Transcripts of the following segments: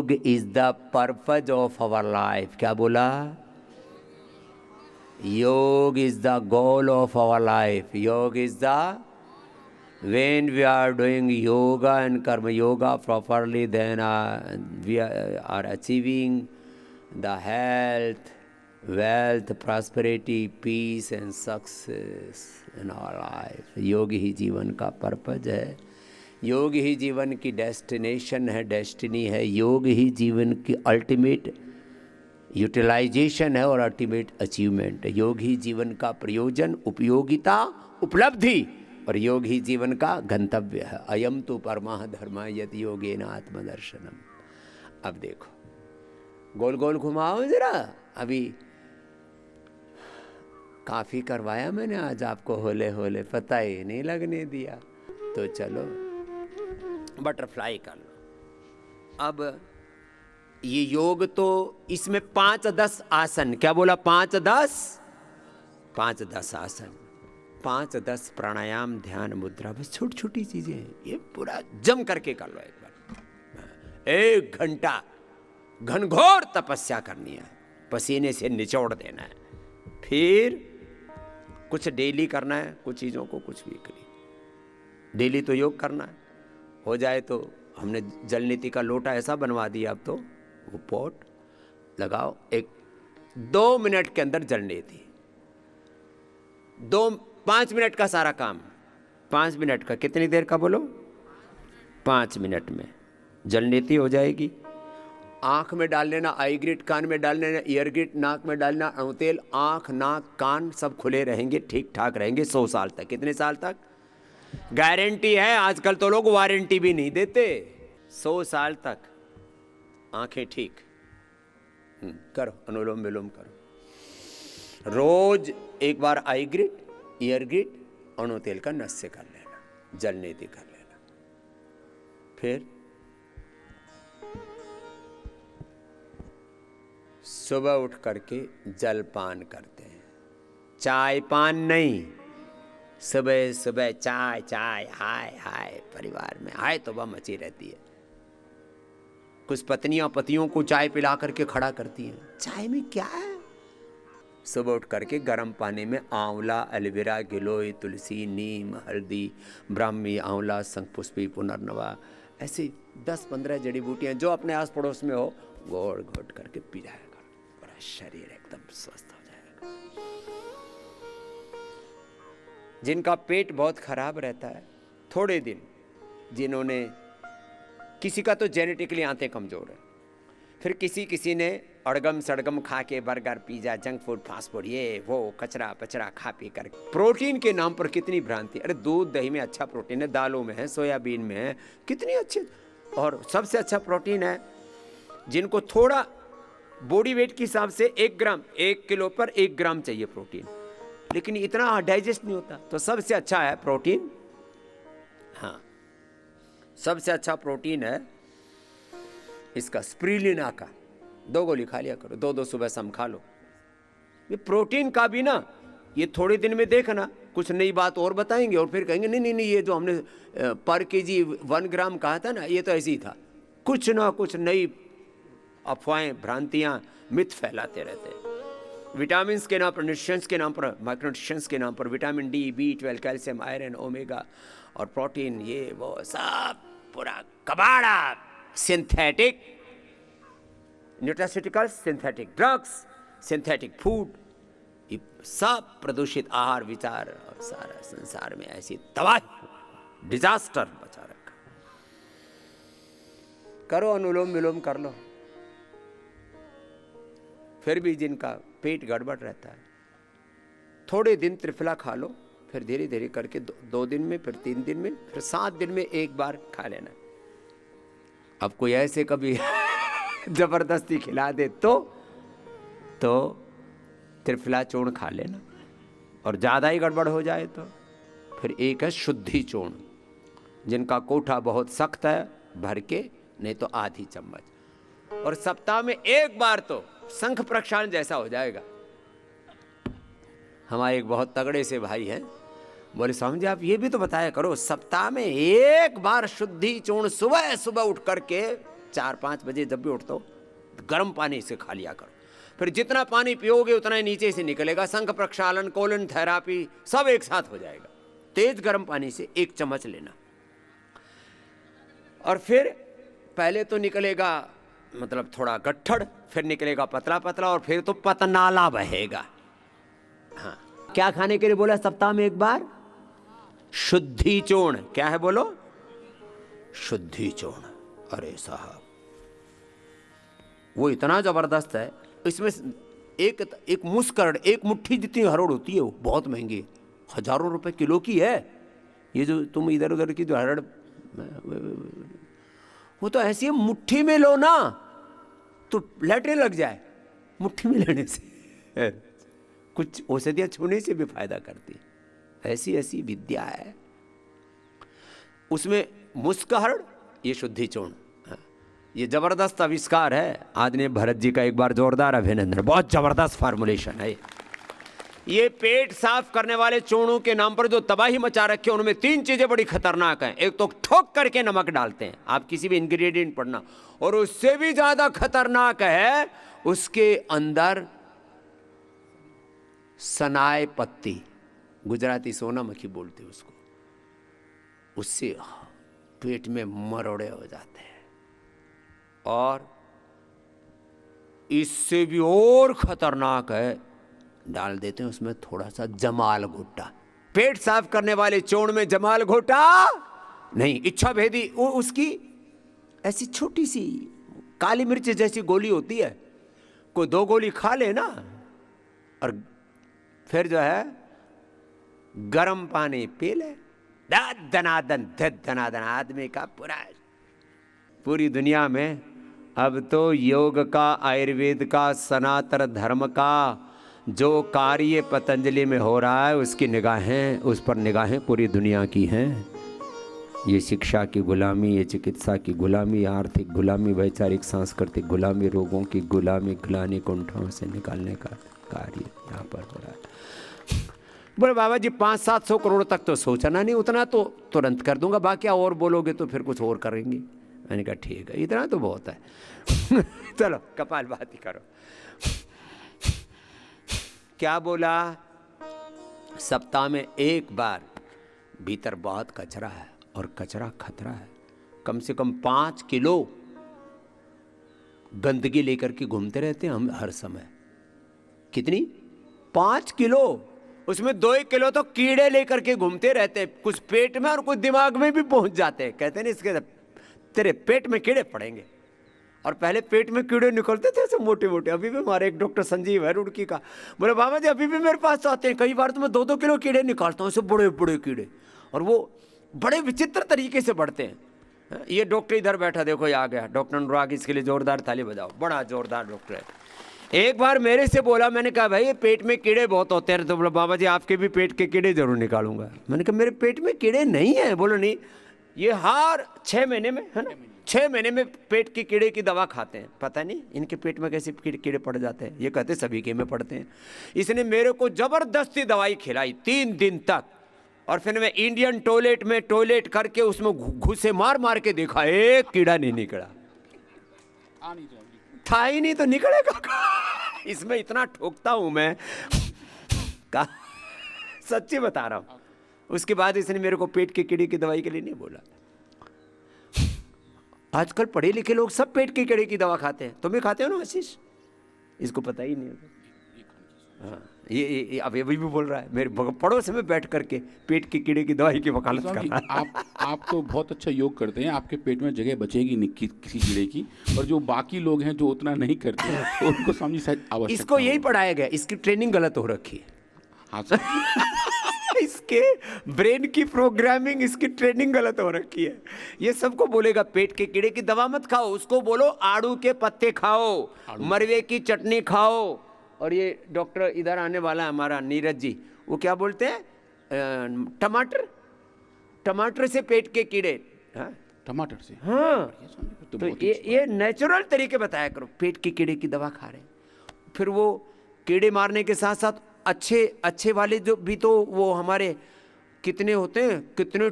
योग is the purpose of our life. क्या बोला? Yoga is the goal of our life. Yoga is the, when we are doing yoga and karma yoga properly, then we are achieving the health, wealth, prosperity, peace and success in our life. योग ही जीवन का purpose है, योग ही जीवन की destination है, destiny है। योग ही जीवन की अल्टीमेट यूटिलाइजेशन है और अल्टीमेट अचीवमेंट है। योग ही जीवन का प्रयोजन, उपयोगिता, उपलब्धि, और योग ही जीवन का गंतव्य है। अयम तो परमः धर्मः यदि योगेन आत्मदर्शनम। अब देखो, गोल गोल घुमाओ जरा। अभी काफ़ी करवाया मैंने आज आपको, होले होले पता ही नहीं लगने दिया। तो चलो बटरफ्लाई कर लो। अब ये योग तो इसमें 5-10 आसन, क्या बोला? 5-10 आसन, 5-10 प्राणायाम, ध्यान, मुद्रा, बस छोटी छोटी चीजें हैं। ये पूरा जम करके कर लो एक बार। 1 घंटा घनघोर तपस्या करनी है, पसीने से निचोड़ देना है। फिर कुछ डेली करना है, कुछ चीज़ों को कुछ वीकली। डेली तो योग करना है, हो जाए तो हमने जल नीति का लोटा ऐसा बनवा दिया। अब तो वो पॉट लगाओ, 2 मिनट के अंदर जल नीति, 5 मिनट का सारा काम। 5 मिनट का, कितनी देर का बोलो? 5 मिनट में जल नीति हो जाएगी। आँख में डाल लेना आई ग्रिड, कान में डाल लेना ईयर ग्रिड, नाक में डालना अणुतेल। आँख, नाक, कान सब खुले रहेंगे, ठीक ठाक रहेंगे 100 साल तक। कितने साल तक? गारंटी है। आजकल तो लोग वारंटी भी नहीं देते। 100 साल तक आंखें ठीक। करो, अनुलोम विलोम करो। रोज एक बार आई ग्रिड, ईयर ग्रिड, अणुतेल का नस से कर लेना, जल नीति कर लेना। फिर सुबह उठ करके जलपान करते हैं, चाय पान नहीं। सुबह सुबह चाय चाय, हाय हाय, परिवार में हाय तो वह मची रहती है। कुछ पत्नियां पतियों को चाय पिला करके खड़ा करती हैं। चाय में क्या है? सुबह उठ करके गर्म पानी में आंवला, एलोवेरा, गिलोय, तुलसी, नीम, हल्दी, ब्राह्मी, आंवला, शंखपुष्पी, पुनर्नवा, ऐसी 10-15 जड़ी बूटियां जो अपने आस पड़ोस में हो, घोट घोट करके पी जाया करो। पूरा शरीर एकदम स्वस्थ हो जाएगा। जिनका पेट बहुत खराब रहता है, थोड़े दिन, जिन्होंने, किसी का तो जेनेटिकली आंतें कमजोर है, फिर किसी ने अड़गम सड़गम खा के burger, pizza, junk food, fast food, ये वो कचरा पचरा खा पी कर, प्रोटीन के नाम पर कितनी भ्रांति। अरे दूध दही में अच्छा प्रोटीन है, दालों में है, सोयाबीन में है, कितनी अच्छी। और सबसे अच्छा प्रोटीन है जिनको थोड़ा बॉडी वेट के हिसाब से 1 ग्राम, 1 किलो पर 1 ग्राम चाहिए प्रोटीन, लेकिन इतना डाइजेस्ट नहीं होता। तो सबसे अच्छा है प्रोटीन। हाँ, सबसे अच्छा प्रोटीन है इसका स्प्रीलिना का। 2 गोली खा लिया करो, 2-2 सुबह शाम खा लो। ये प्रोटीन का भी ना, ये थोड़े दिन में देखना कुछ नई बात और बताएंगे और फिर कहेंगे नहीं नहीं नहीं, ये जो हमने पर केजी 1 ग्राम कहा था ना, ये तो ऐसे ही था। कुछ ना कुछ नई अफवाहें, भ्रांतियां, मिथ फैलाते रहते हैं। विटामिन के नाम पर, न्यूट्रिशंस के नाम पर, माइक्रोन्यूट्रिशंस के नाम पर, vitamin D, B12, calcium, iron, omega और प्रोटीन, ये वो सब पूरा कबाड़ा। Synthetic nutraceuticals, synthetic drugs, synthetic food, ये सब प्रदूषित आहार विचार, और सारा संसार में ऐसी तबाही, डिजास्टर बचा रखा। करो, अनुलोम विलोम कर लो। फिर भी जिनका पेट गड़बड़ रहता है, थोड़े दिन त्रिफला खा लो, फिर धीरे धीरे करके 2 दिन में, फिर 3 दिन में, फिर 7 दिन में 1 बार खा लेना। अब कोई ऐसे कभी जबरदस्ती खिला दे तो त्रिफला चूर्ण खा लेना, और ज़्यादा ही गड़बड़ हो जाए तो फिर एक है शुद्धि चूर्ण। जिनका कोठा बहुत सख्त है, भर के, नहीं तो आधी चम्मच, और सप्ताह में 1 बार तो शंख प्रक्षालन जैसा हो जाएगा। हमारे एक बहुत तगड़े से भाई हैं, बोले स्वामी जी आप ये भी तो बताया करो, सप्ताह में 1 बार शुद्धि चूर्ण सुबह सुबह उठ करके 4-5 बजे जब भी उठते हो गर्म पानी से खा लिया करो। फिर जितना पानी पियोगे उतना ही नीचे से निकलेगा। शंख प्रक्षालन, कोलन थेरापी सब एक साथ हो जाएगा। तेज गर्म पानी से 1 चम्मच लेना, और फिर पहले तो निकलेगा मतलब थोड़ा गट्ठड़, फिर निकलेगा पतला पतला, और फिर तो पतनाला बहेगा। हाँ, क्या खाने के लिए बोला सप्ताह में 1 बार? शुद्धि चूर्ण। क्या है बोलो? शुद्धि चूर्ण। अरे साहब वो इतना जबरदस्त है, इसमें एक मुस्कड़, 1 मुट्ठी जितनी हरड़ होती है, वो बहुत महंगी है, हजारों रुपए किलो की है। ये जो तुम इधर उधर की जो हरड़, वो तो ऐसी है, मुट्ठी में लो ना तो लैटने लग जाए, मुट्ठी में लेने से। कुछ औषधियां छूने से भी फायदा करती है। ऐसी ऐसी विद्या है उसमें। मुस्कहड़, ये शुद्धि चूर्ण, ये जबरदस्त आविष्कार है। आदरणीय भरत जी का एक बार जोरदार अभिनंदन। बहुत जबरदस्त फार्मूलेशन है। ये पेट साफ करने वाले चूर्णों के नाम पर जो तबाही मचा रखी है, उनमें 3 चीजें बड़ी खतरनाक हैं। एक तो ठोक करके नमक डालते हैं, आप किसी भी इंग्रेडिएंट पढ़ना, और उससे भी ज्यादा खतरनाक है उसके अंदर सनाय पत्ती, गुजराती सोनामखी बोलते हैं उसको, उससे पेट में मरोड़े हो जाते हैं। और इससे भी और खतरनाक है, डाल देते हैं उसमें थोड़ा सा जमाल घोटा। पेट साफ करने वाले चूर्ण में जमाल घोटा नहीं, इच्छा भेदी, वो उसकी ऐसी छोटी सी काली मिर्च जैसी गोली होती है, कोई 2 गोली खा ले ना, और फिर जो है गर्म पानी पी ले, दनादन दनादन आदमी का पूरी दुनिया में अब तो योग का, आयुर्वेद का, सनातन धर्म का जो कार्य पतंजलि में हो रहा है, उसकी निगाहें, उस पर निगाहें पूरी दुनिया की हैं। ये शिक्षा की गुलामी, ये चिकित्सा की गुलामी, आर्थिक गुलामी, वैचारिक सांस्कृतिक गुलामी, रोगों की गुलामी, ग्लानि कुंठाओं से निकालने का कार्य यहाँ पर हो रहा है। बोले बाबा जी 500-700 करोड़ तक तो सोचना नहीं, उतना तो तुरंत कर दूंगा, बाकी और बोलोगे तो फिर कुछ और करेंगे। मैंने कहा ठीक है, इतना तो बहुत है। चलो कपालभाति करो। क्या बोला? सप्ताह में 1 बार। भीतर बहुत कचरा है, और कचरा खतरा है। कम से कम 5 किलो गंदगी लेकर के घूमते रहते हैं हम हर समय। कितनी? 5 किलो। उसमें 2-1 किलो तो कीड़े लेकर के घूमते रहते हैं, कुछ पेट में और कुछ दिमाग में भी पहुंच जाते हैं। कहते हैं इसके तेरे पेट में कीड़े पड़ेंगे। और पहले पेट में कीड़े निकलते थे ऐसे मोटे मोटे। अभी भी हमारे एक डॉक्टर संजीव है रुड़की का, बोले बाबा जी अभी भी मेरे पास आते हैं, कई बार तो मैं 2-2 किलो कीड़े निकालता हूँ, ऐसे बड़े बड़े कीड़े, और वो बड़े विचित्र तरीके से बढ़ते हैं। ये डॉक्टर इधर बैठा, देखो ये आ गया डॉक्टर अनुराग, इसके लिए जोरदार ताली बजाओ, बड़ा जोरदार डॉक्टर है। एक बार मेरे से बोला, मैंने कहा भाई ये पेट में कीड़े बहुत होते हैं, तो बोला बाबा जी आपके भी पेट के कीड़े जरूर निकालूंगा। मैंने कहा मेरे पेट में कीड़े नहीं है। बोलो नहीं, ये हर 6 महीने में, है ना, 6 महीने में पेट के कीड़े की दवा खाते हैं। पता नहीं इनके पेट में कैसे कीड़े पड़ जाते हैं, ये कहते सभी के में पड़ते हैं। इसने मेरे को जबरदस्ती दवाई खिलाई 3 दिन तक, और फिर मैं इंडियन टॉयलेट में टॉयलेट करके उसमें घुसे मार मार के देखा, एक कीड़ा नहीं निकला। था ही नहीं तो निकलेगा। इसमें इतना ठोकता हूं मैं, सच्ची बता रहा हूं। उसके बाद इसने मेरे को पेट के कीड़े की दवाई के लिए नहीं बोला। आजकल पढ़े लिखे लोग सब पेट के कीड़े की दवा खाते हैं। तुम भी खाते हो ना आशीष? इसको पता ही नहीं है। हाँ, ये अब अभी भी बोल रहा है, मेरे पड़ोस में बैठ करके पेट के कीड़े की दवाई की वकालत कर रहा है। आप तो बहुत अच्छा योग करते हैं, आपके पेट में जगह बचेगी नहीं किसी कीड़े की। और जो बाकी लोग हैं जो उतना नहीं करते हैं, तो उनको समझी शायद आवश्यकता। इसको यही पढ़ाया गया, इसकी ट्रेनिंग गलत हो रखी है। इसके ब्रेन की प्रोग्रामिंग, इसकी ट्रेनिंग गलत हो रखी है। ये सबको बोलेगा पेट के कीड़े की दवा मत खाओ, उसको बोलो आड़ू के पत्ते खाओ, मरवे की चटनी खाओ। और ये डॉक्टर इधर आने वाला है हमारा नीरज जी, वो क्या बोलते हैं, टमाटर से पेट के कीड़े। हाँ? टमाटर से? हाँ, तो ये नेचुरल तरीके बताया करो। पेट के कीड़े की दवा खा रहे हैं, फिर वो कीड़े मारने के साथ साथ अच्छे वाले जो भी, तो वो हमारे कितने होते हैं, कितने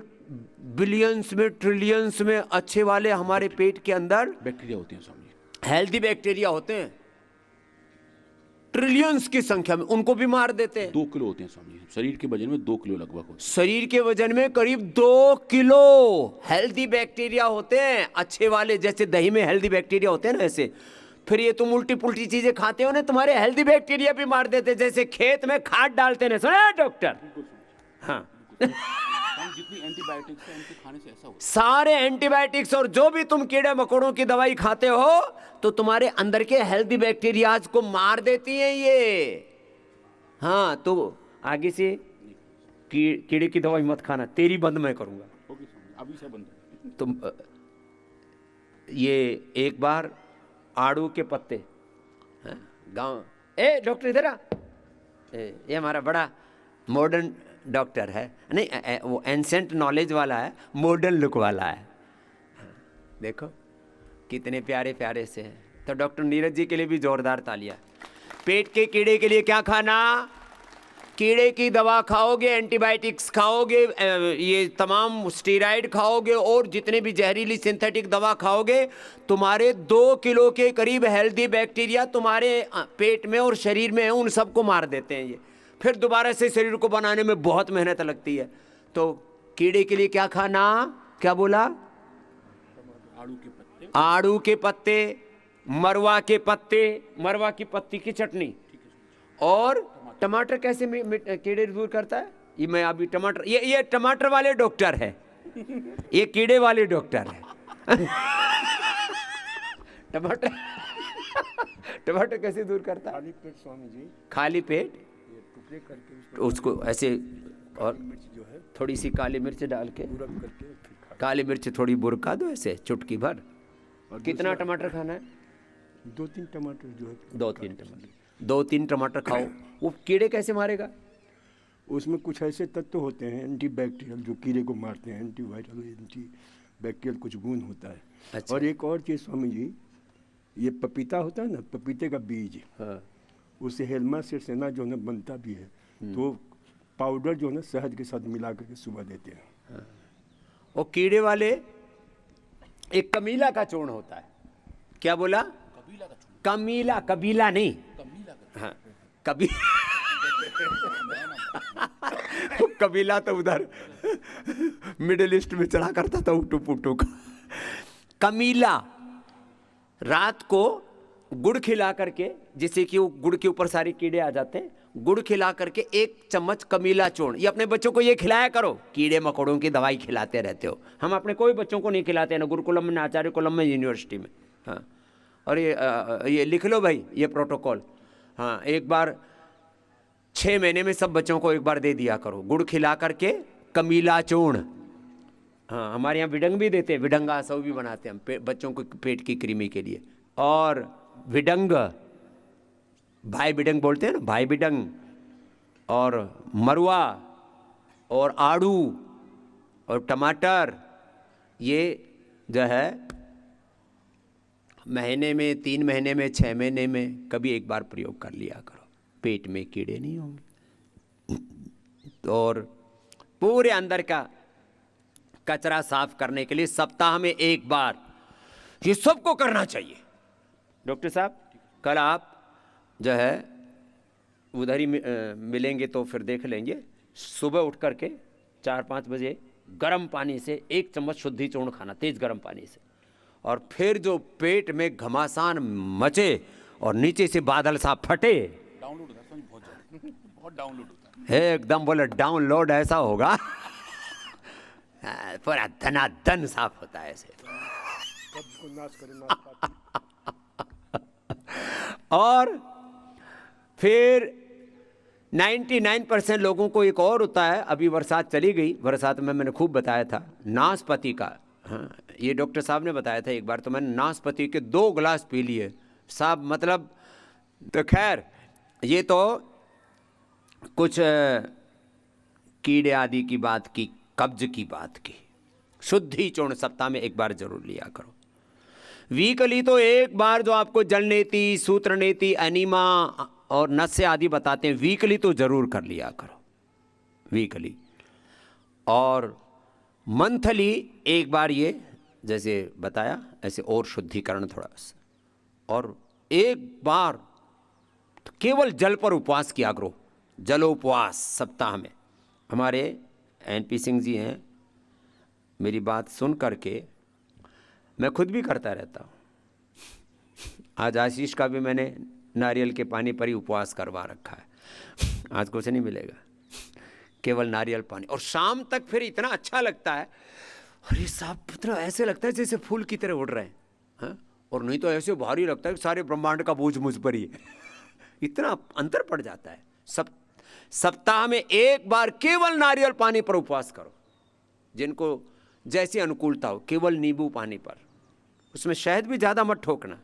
बिलियंस में ट्रिलियंस में अच्छे वाले हमारे पेट के अंदर बैक्टीरिया होते हैं स्वामी जी, हेल्दी बैक्टीरिया होते हैं, ट्रिलियंस की संख्या में, उनको भी मार देते हैं। 2 किलो होते हैं स्वामी जी, शरीर के वजन में 2 किलो लगभग होते हैं। शरीर के वजन में करीब 2 किलो हेल्दी बैक्टीरिया होते हैं, अच्छे वाले, जैसे दही में हेल्दी बैक्टीरिया होते हैं ना ऐसे। फिर ये तुम उल्टी पुल्टी चीजें खाते हो ना, तुम्हारे हेल्दी बैक्टीरिया भी मार देते हैं, जैसे खेत में खाद डालते हैं, सुना है डॉक्टर? हाँ जितनी एंटीबायोटिक्स है उनके खाने से ऐसा होता सारे एंटीबायोटिक्स और जो भी तुम कीड़े मकोड़ों की दवाई खाते हो तो तुम्हारे अंदर के हेल्दी बैक्टीरियाज को मार देती हैं ये। हाँ, तो आगे से कीड़े की दवाई मत खाना, तेरी बंद मैं करूंगा। है। ओके स्वामी जी, अभी से बंद है। तुम ये एक बार आड़ू के पत्ते, गांव, ए डॉक्टर इधर आ, ये हमारा बड़ा मॉडर्न डॉक्टर है, नहीं वो एंसेंट नॉलेज वाला है, मॉडर्न लुक वाला है। देखो कितने प्यारे प्यारे से हैं। तो डॉक्टर नीरज जी के लिए भी जोरदार तालियां। पेट के कीड़े के लिए क्या खाना? कीड़े की दवा खाओगे, एंटीबायोटिक्स खाओगे, ये तमाम स्टीराइड खाओगे और जितने भी जहरीली सिंथेटिक दवा खाओगे, तुम्हारे 2 किलो के करीब हेल्दी बैक्टीरिया तुम्हारे पेट में और शरीर में है, उन सबको मार देते हैं ये। फिर दोबारा से शरीर को बनाने में बहुत मेहनत लगती है। तो कीड़े के लिए क्या खाना? क्या बोला? आड़ू के पत्ते, आड़ू के पत्ते, मरवा के पत्ते, मरवा की पत्ती की चटनी, और टमाटर कैसे कीड़े दूर करता है? ये मैं अभी टमाटर, ये टमाटर वाले डॉक्टर है, ये कीड़े वाले डॉक्टर है। टमाटर टमाटर कैसे दूर करता है? खाली पेट स्वामी जी, खाली पेट ये टुकड़े करके उसको ऐसे, और मिर्च जो है थोड़ी सी काली मिर्च डाल के, पूरा करके फिर खा। काली मिर्च थोड़ी बुरका दो ऐसे चुटकी भर। और कितना दूसरा, टमाटर खाना है? 2-3 टमाटर जो है 2-3 टमाटर, 2-3 टमाटर खाओ। वो कीड़े कैसे मारेगा? उसमें कुछ ऐसे तत्व होते हैं एंटीबैक्टीरियल जो कीड़े को मारते हैं, एंटीवायरल, एंटी बैक्टीरियल कुछ गुण होता है। अच्छा। और एक और चीज़ स्वामी जी, ये पपीता होता है ना, पपीते का बीज, हाँ। उससे हेलमा सिरसेना जो है ना बनता भी है, तो पाउडर जो है ना शहद के साथ मिला करके सुबह देते हैं। वो कीड़े वाले, एक कमीला का चूर्ण होता है। क्या बोला? कबीला का चूर्ण, कमीला, कबीला नहीं, कमीला का, हाँ कबी वो कबीला तो उधर मिडिल ईस्ट में चला करता था, उटू पुटू का। कमीला रात को गुड़ खिला करके, जिससे कि वो गुड़ के ऊपर सारे कीड़े आ जाते हैं, गुड़ खिला करके 1 चम्मच कमीला चूर्ण, ये अपने बच्चों को ये खिलाया करो। कीड़े मकोड़ों की दवाई खिलाते रहते हो, हम अपने कोई बच्चों को नहीं खिलाते, ना गुरुकुलम में, ना आचार्य कुलम में, यूनिवर्सिटी में। हाँ, और ये लिख लो भाई, ये प्रोटोकॉल। हाँ, एक बार 6 महीने में सब बच्चों को एक बार दे दिया करो, गुड़ खिला करके कमीला चूर्ण। हाँ, हमारे यहाँ विडंग भी देते हैं, विडंगा सब भी बनाते हैं हम बच्चों को पेट की कृमि के लिए। और विडंग, भाई विडंग बोलते हैं ना, भाई विडंग, और मरुआ, और आड़ू, और टमाटर, ये जो है महीने में, 3 महीने में, 6 महीने में कभी एक बार प्रयोग कर लिया करो, पेट में कीड़े नहीं होंगे। और पूरे अंदर का कचरा साफ करने के लिए सप्ताह में 1 बार ये सबको करना चाहिए। डॉक्टर साहब, कल आप जो है उधर ही मिलेंगे तो फिर देख लेंगे। सुबह उठ करके 4-5 बजे गर्म पानी से 1 चम्मच शुद्धि चूर्ण खाना, तेज गर्म पानी से, और फिर जो पेट में घमासान मचे और नीचे से बादल सा फटे, डाउनलोड होता है स्वामी, बहुत ज्यादा, बहुत डाउनलोड होता है। एकदम बोले डाउनलोड ऐसा होगा पूरा धनाधन साफ होता है ऐसे। कब्ज को नाश करे, नाशपाती। और फिर 99% लोगों को एक और होता है, अभी बरसात चली गई, बरसात में मैंने खूब बताया था नाशपाती का। हाँ, ये डॉक्टर साहब ने बताया था एक बार, तो मैंने नाशपाती के 2 गिलास पी लिए साहब, मतलब। तो खैर, ये तो कुछ कीड़े आदि की बात की, कब्ज की बात की। शुद्धि चूर्ण सप्ताह में 1 बार जरूर लिया करो। वीकली तो 1 बार जो आपको जल नीति, सूत्र नीति, एनीमा और नस्य आदि बताते हैं, वीकली तो जरूर कर लिया करो, वीकली। और मंथली एक बार ये जैसे बताया ऐसे और शुद्धिकरण थोड़ा सा, और एक बार केवल जल पर उपवास किया करो, जलोपवास सप्ताह में। हमारे एनपी सिंह जी हैं, मेरी बात सुन करके मैं खुद भी करता रहता हूँ। आज आशीष का भी मैंने नारियल के पानी पर ही उपवास करवा रखा है। आज कुछ नहीं मिलेगा, केवल नारियल पानी। और शाम तक फिर इतना अच्छा लगता है, अरे साहब इतना ऐसे लगता है जैसे फूल की तरह उड़ रहे हैं, हाँ? और नहीं तो ऐसे भारी लगता है कि सारे ब्रह्मांड का बोझ मुझ पर ही है। इतना अंतर पड़ जाता है। सप्ताह में एक बार केवल नारियल पानी पर उपवास करो, जिनको जैसी अनुकूलता हो, केवल नींबू पानी पर, उसमें शहद भी ज़्यादा मत ठोकना,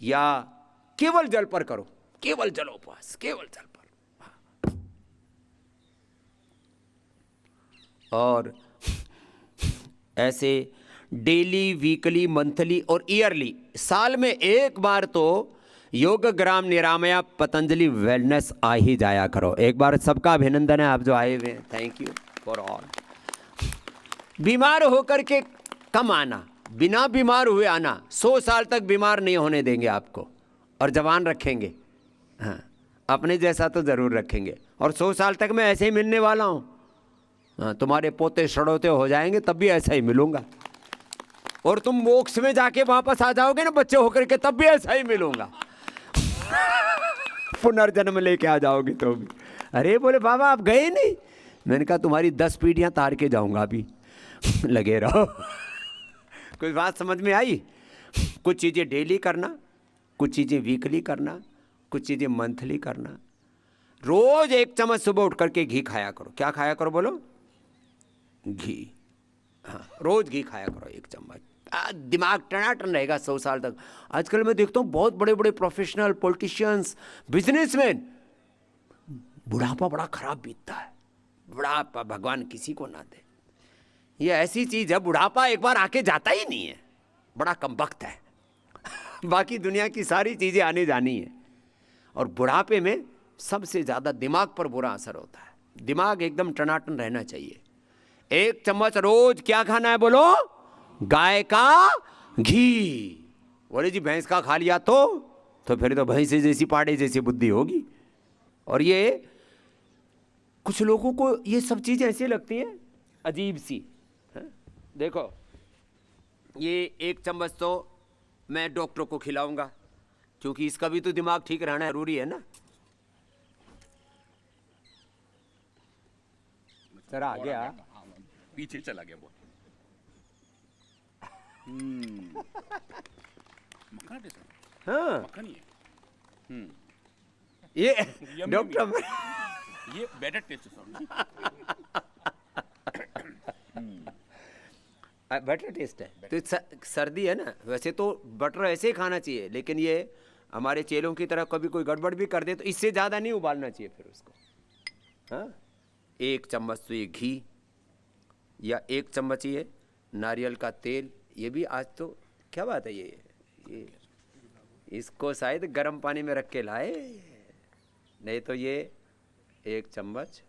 या केवल जल पर करो, केवल जलोपवास, केवल जल पर। और ऐसे डेली, वीकली, मंथली और ईयरली, साल में एक बार तो योग ग्राम निरामया पतंजलि वेलनेस आ ही जाया करो। एक बार सबका अभिनंदन है, आप जो आए हुए हैं, थैंक यू फॉर ऑल। बीमार होकर के कम आना, बिना बीमार हुए आना। 100 साल तक बीमार नहीं होने देंगे आपको, और जवान रखेंगे। हाँ, अपने जैसा तो ज़रूर रखेंगे। और 100 साल तक मैं ऐसे ही मिलने वाला हूँ। हाँ, तुम्हारे पोते सड़ोते हो जाएंगे तब भी ऐसा ही मिलूंगा, और तुम मोक्ष में जाके वापस आ जाओगे ना बच्चे होकर के, तब भी ऐसा ही मिलूंगा। पुनर्जन्म लेके आ जाओगे तो भी। अरे बोले बाबा आप गए नहीं? मैंने कहा तुम्हारी 10 पीढ़ियां तार के जाऊंगा अभी, लगे रहो। कुछ बात समझ में आई? कुछ चीज़ें डेली करना, कुछ चीज़ें वीकली करना, कुछ चीज़ें मंथली करना। रोज 1 चम्मच सुबह उठ करके घी खाया करो। क्या खाया करो बोलो? घी। हाँ, रोज घी खाया करो 1 चम्मच। दिमाग टनाटन रहेगा 100 साल तक। आजकल मैं देखता हूँ बहुत बड़े बड़े प्रोफेशनल, पॉलिटिशियंस, बिजनेसमैन, बुढ़ापा बड़ा खराब बीतता है। बुढ़ापा भगवान किसी को ना दे। ये ऐसी चीज है, बुढ़ापा एक बार आके जाता ही नहीं है, बड़ा कमबख्त है। बाकी दुनिया की सारी चीजें आने जानी है, और बुढ़ापे में सबसे ज्यादा दिमाग पर बुरा असर होता है। दिमाग एकदम टनाटन रहना चाहिए। 1 चम्मच रोज क्या खाना है बोलो? गाय का घी। बोले जी भैंस का खा लिया तो फिर तो भैंस जैसी पाड़े जैसी बुद्धि होगी। और ये कुछ लोगों को ये सब चीजें ऐसी लगती हैं अजीब सी, है? देखो ये 1 चम्मच तो मैं डॉक्टर को खिलाऊंगा, क्योंकि इसका भी तो दिमाग ठीक रहना जरूरी है ना। जरा आ गया, पीछे चला गया बहुत। मक्खन टेस्ट है। हाँ मक्खन ही है। ये डॉक्टर ये बेटर टेस्ट है। बटर टेस्ट है तो सर्दी है ना, वैसे तो बटर ऐसे ही खाना चाहिए, लेकिन ये हमारे चेलों की तरह कभी कोई गड़बड़ भी कर दे तो इससे ज़्यादा नहीं उबालना चाहिए फिर उसको। हाँ, 1 चम्मच तो ये घी, या 1 चम्मच ये नारियल का तेल। ये भी आज तो क्या बात है, ये इसको शायद गर्म पानी में रख के लाए, नहीं तो ये 1 चम्मच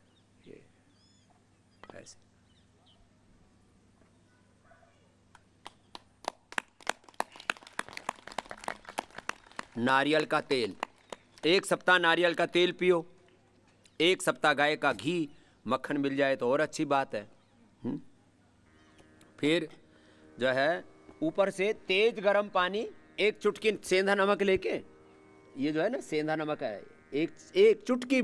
ये ऐसे। नारियल का तेल, 1 सप्ताह नारियल का तेल पियो, 1 सप्ताह गाय का घी, मक्खन मिल जाए तो और अच्छी बात है। फिर जो है ऊपर से तेज गरम पानी, 1 चुटकी सेंधा नमक लेके, ये जो है ना सेंधा नमक है, एक चुटकी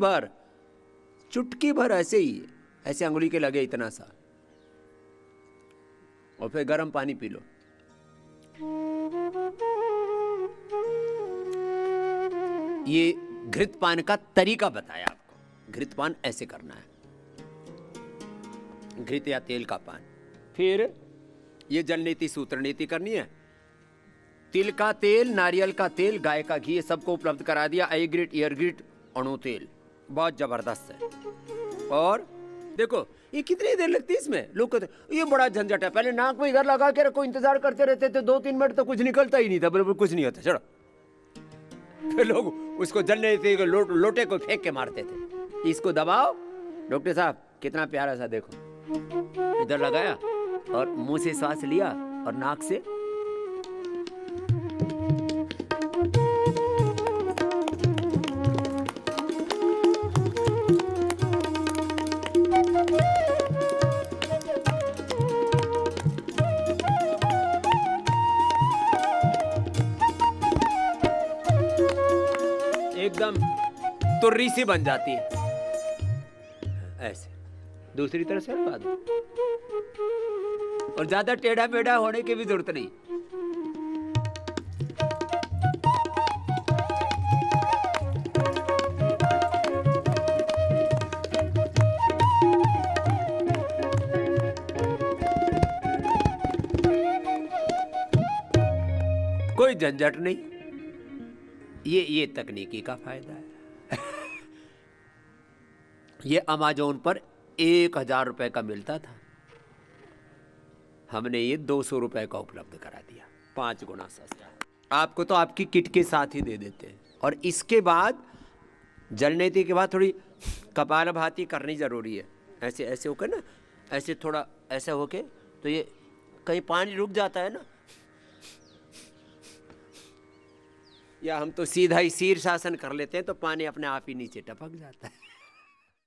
भर ऐसे ही, ऐसे अंगुली के लगे इतना सा, और फिर गरम पानी पी लो। ये घृतपान का तरीका बताया आपको। घृतपान ऐसे करना है, घृत या तेल का पान। फिर ये जल नीति सूत्र नीति करनी है। तिल का तेल, नारियल का तेल, गाय का घी, ये सबको उपलब्ध करा दिया। आई ग्रिट, ईयर ग्रिट, अणु तेल बहुत जबरदस्त है। और देखो ये कितनी देर लगती है इसमें, लोग कहते ये बड़ा झंझट है, पहले नाक में इधर लगा के रखो, इंतजार करते रहते थे 2-3 मिनट तो कुछ निकलता ही नहीं था, बिल्कुल कुछ नहीं होता, चलो। फिर लोग उसको जलने लोटे को फेंक के मारते थे। इसको दबाओ, डॉक्टर साहब कितना प्यारा सा देखो, इधर लगाया और मुंह से सांस लिया और नाक से एकदम तुर्री सी बन जाती है। ऐसे दूसरी तरफ से लगा दो और ज्यादा टेढ़ा मेढ़ा होने की भी जरूरत नहीं। कोई झंझट नहीं। ये तकनीकी का फायदा है। ये अमेज़न पर 1000 रुपए का मिलता था, हमने ये 200 रुपए का उपलब्ध करा दिया, 5 गुना सस्ता। आपको तो आपकी किट के साथ ही दे देते हैं। और इसके बाद जलनेती के बाद थोड़ी कपालभाति करनी जरूरी है। ऐसे ऐसे होकर ना, ऐसे थोड़ा ऐसा होके, तो ये कहीं पानी रुक जाता है ना, या हम तो सीधा ही शीर्षासन कर लेते हैं तो पानी अपने आप ही नीचे टपक जाता है।